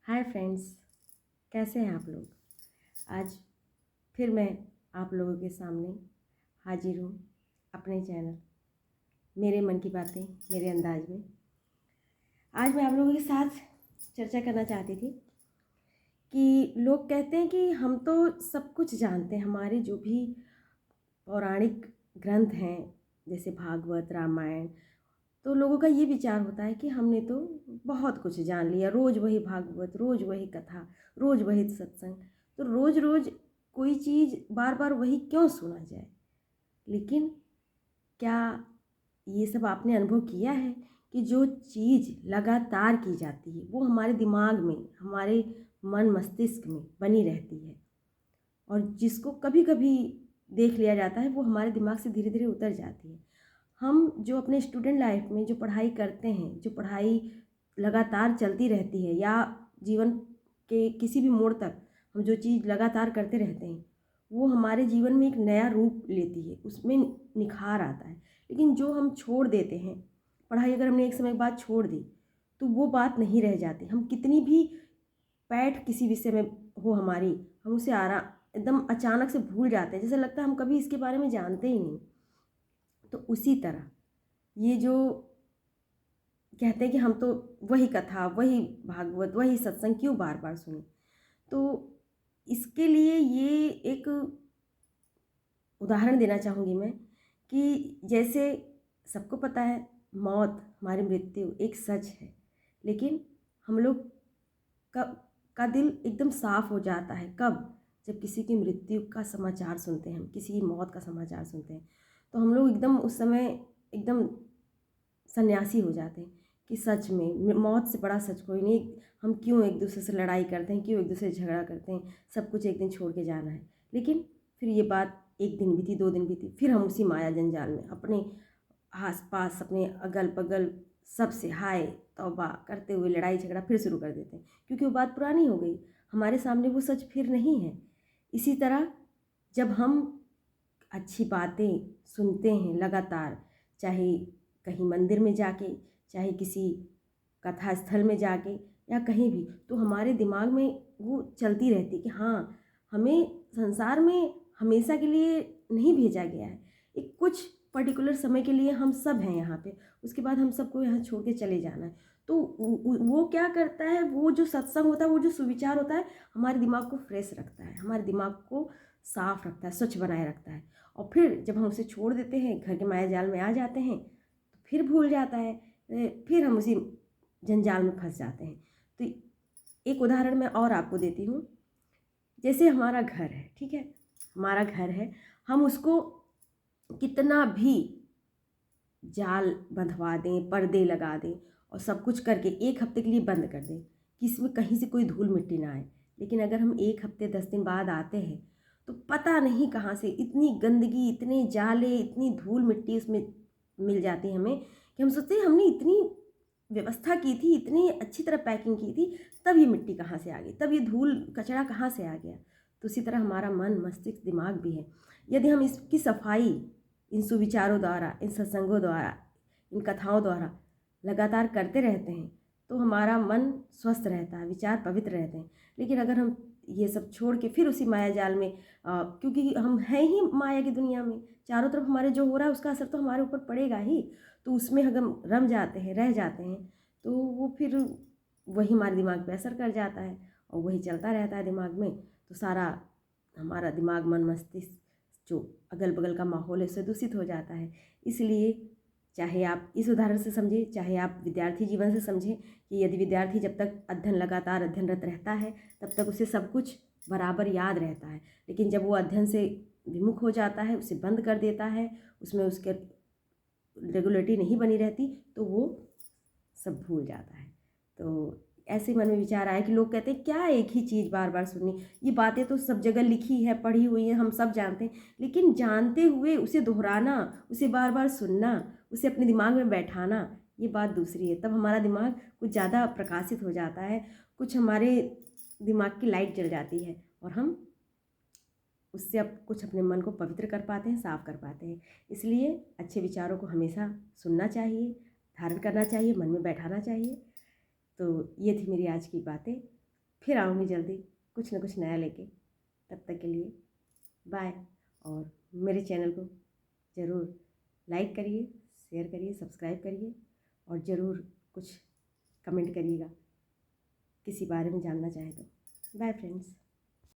Hi friends, कैसे हैं आप लोग। आज फिर मैं आप लोगों के सामने हाजिर हूँ अपने चैनल मेरे मन की बातें मेरे अंदाज में। आज मैं आप लोगों के साथ चर्चा करना चाहती थी कि लोग कहते हैं कि हम तो सब कुछ जानते हैं, हमारे जो भी पौराणिक ग्रंथ हैं जैसे भागवत रामायण, तो लोगों का ये विचार होता है कि हमने तो बहुत कुछ जान लिया, रोज़ वही भागवत, रोज़ वही कथा, रोज़ वही सत्संग। तो रोज़ रोज़ कोई चीज़ बार बार वही क्यों सुना जाए। लेकिन क्या ये सब आपने अनुभव किया है कि जो चीज़ लगातार की जाती है वो हमारे दिमाग में, हमारे मन मस्तिष्क में बनी रहती है, और जिसको कभी कभी देख लिया जाता है वो हमारे दिमाग से धीरे धीरे उतर जाती है। हम जो अपने स्टूडेंट लाइफ में जो पढ़ाई करते हैं, जो पढ़ाई लगातार चलती रहती है, या जीवन के किसी भी मोड़ तक हम जो चीज़ लगातार करते रहते हैं वो हमारे जीवन में एक नया रूप लेती है, उसमें निखार आता है। लेकिन जो हम छोड़ देते हैं पढ़ाई, अगर हमने एक समय बाद छोड़ दी तो वो बात नहीं रह जाती। हम कितनी भी पैठ किसी विषय में हो हमारी, हम उसे एकदम अचानक से भूल जाते हैं, जैसे लगता है हम कभी इसके बारे में जानते ही नहीं। तो उसी तरह ये जो कहते हैं कि हम तो वही कथा, वही भागवत, वही सत्संग क्यों बार बार सुने, तो इसके लिए ये एक उदाहरण देना चाहूँगी मैं कि जैसे सबको पता है मौत, हमारी मृत्यु एक सच है, लेकिन हम लोग का का दिल एकदम साफ हो जाता है कब, जब किसी की मृत्यु का समाचार सुनते हैं, हम किसी की मौत का समाचार सुनते हैं, तो हम लोग एकदम उस समय एकदम सन्यासी हो जाते हैं कि सच में मौत से बड़ा सच कोई नहीं। हम क्यों एक दूसरे से लड़ाई करते हैं, क्यों एक दूसरे से झगड़ा करते हैं, सब कुछ एक दिन छोड़ के जाना है। लेकिन फिर ये बात एक दिन बीती, 2 दिन बीती, फिर हम उसी माया जंजाल में अपने आस पास, अपने अगल बगल सबसे हाय तौबा करते हुए लड़ाई झगड़ा फिर शुरू कर देते हैं, क्योंकि वो बात पुरानी हो गई, हमारे सामने वो सच फिर नहीं है। इसी तरह जब हम अच्छी बातें सुनते हैं लगातार, चाहे कहीं मंदिर में जाके, चाहे किसी कथा स्थल में जाके, या कहीं भी, तो हमारे दिमाग में वो चलती रहती है कि हाँ, हमें संसार में हमेशा के लिए नहीं भेजा गया है, एक कुछ पर्टिकुलर समय के लिए हम सब हैं यहाँ पे, उसके बाद हम सबको यहाँ छोड़ के चले जाना है। तो वो क्या करता है, वो जो सत्संग होता है, वो जो सुविचार होता है, हमारे दिमाग को फ्रेश रखता है, हमारे दिमाग को साफ रखता है, स्वच्छ बनाए रखता है। और फिर जब हम उसे छोड़ देते हैं, घर के माया जाल में आ जाते हैं, तो फिर भूल जाता है, फिर हम उसी जंजाल में फंस जाते हैं। तो एक उदाहरण मैं और आपको देती हूँ। जैसे हमारा घर है, ठीक है, हमारा घर है, हम उसको कितना भी जाल बंधवा दें, पर्दे लगा दें और सब कुछ करके 1 हफ्ते के लिए बंद कर दें कि इसमें कहीं से कोई धूल मिट्टी ना आए, लेकिन अगर हम 1 हफ्ते 10 दिन बाद आते हैं तो पता नहीं कहाँ से इतनी गंदगी, इतने जाले, इतनी धूल मिट्टी उसमें मिल जाती है हमें कि हम सोचते हैं हमने इतनी व्यवस्था की थी, इतनी अच्छी तरह पैकिंग की थी, तब ये मिट्टी कहाँ से आ गई, तब ये धूल कचरा कहाँ से आ गया। तो उसी तरह हमारा मन मस्तिष्क दिमाग भी है। यदि हम इसकी सफाई इन सुविचारों द्वारा, इन सत्संगों द्वारा, इन कथाओं द्वारा लगातार करते रहते हैं तो हमारा मन स्वस्थ रहता है, विचार पवित्र रहते हैं। लेकिन अगर हम ये सब छोड़ के फिर उसी माया जाल में, क्योंकि हम हैं ही माया की दुनिया में, चारों तरफ हमारे जो हो रहा है उसका असर तो हमारे ऊपर पड़ेगा ही, तो उसमें हम रम जाते हैं, रह जाते हैं, तो वो फिर वही हमारे दिमाग पे असर कर जाता है और वही चलता रहता है दिमाग में। तो सारा हमारा दिमाग, मन मस्तिष्क, जो अगल बगल का माहौल है उससे दूषित हो जाता है। इसलिए चाहे आप इस उदाहरण से समझें, चाहे आप विद्यार्थी जीवन से समझें कि यदि विद्यार्थी जब तक लगातार अध्ययनरत रहता है तब तक उसे सब कुछ बराबर याद रहता है, लेकिन जब वो अध्ययन से विमुख हो जाता है, उसे बंद कर देता है, उसमें उसके रेगुलरिटी नहीं बनी रहती, तो वो सब भूल जाता है। तो ऐसे मन में विचार आया कि लोग कहते हैं क्या एक ही चीज़ बार बार सुननी, ये बातें तो सब जगह लिखी है, पढ़ी हुई है, हम सब जानते हैं, लेकिन जानते हुए उसे दोहराना, उसे बार बार सुनना, उसे अपने दिमाग में बैठाना, ये बात दूसरी है। तब हमारा दिमाग कुछ ज़्यादा प्रकाशित हो जाता है, कुछ हमारे दिमाग की लाइट जल जाती है और हम उससे अब कुछ अपने मन को पवित्र कर पाते हैं, साफ कर पाते हैं। इसलिए अच्छे विचारों को हमेशा सुनना चाहिए, धारण करना चाहिए, मन में बैठाना चाहिए। तो ये थी मेरी आज की बातें। फिर आऊँगी जल्दी कुछ ना कुछ नया लेके। तब तक के लिए बाय। और मेरे चैनल को ज़रूर लाइक करिए, शेयर करिए, सब्सक्राइब करिए और ज़रूर कुछ कमेंट करिएगा किसी बारे में जानना चाहे तो। Bye friends.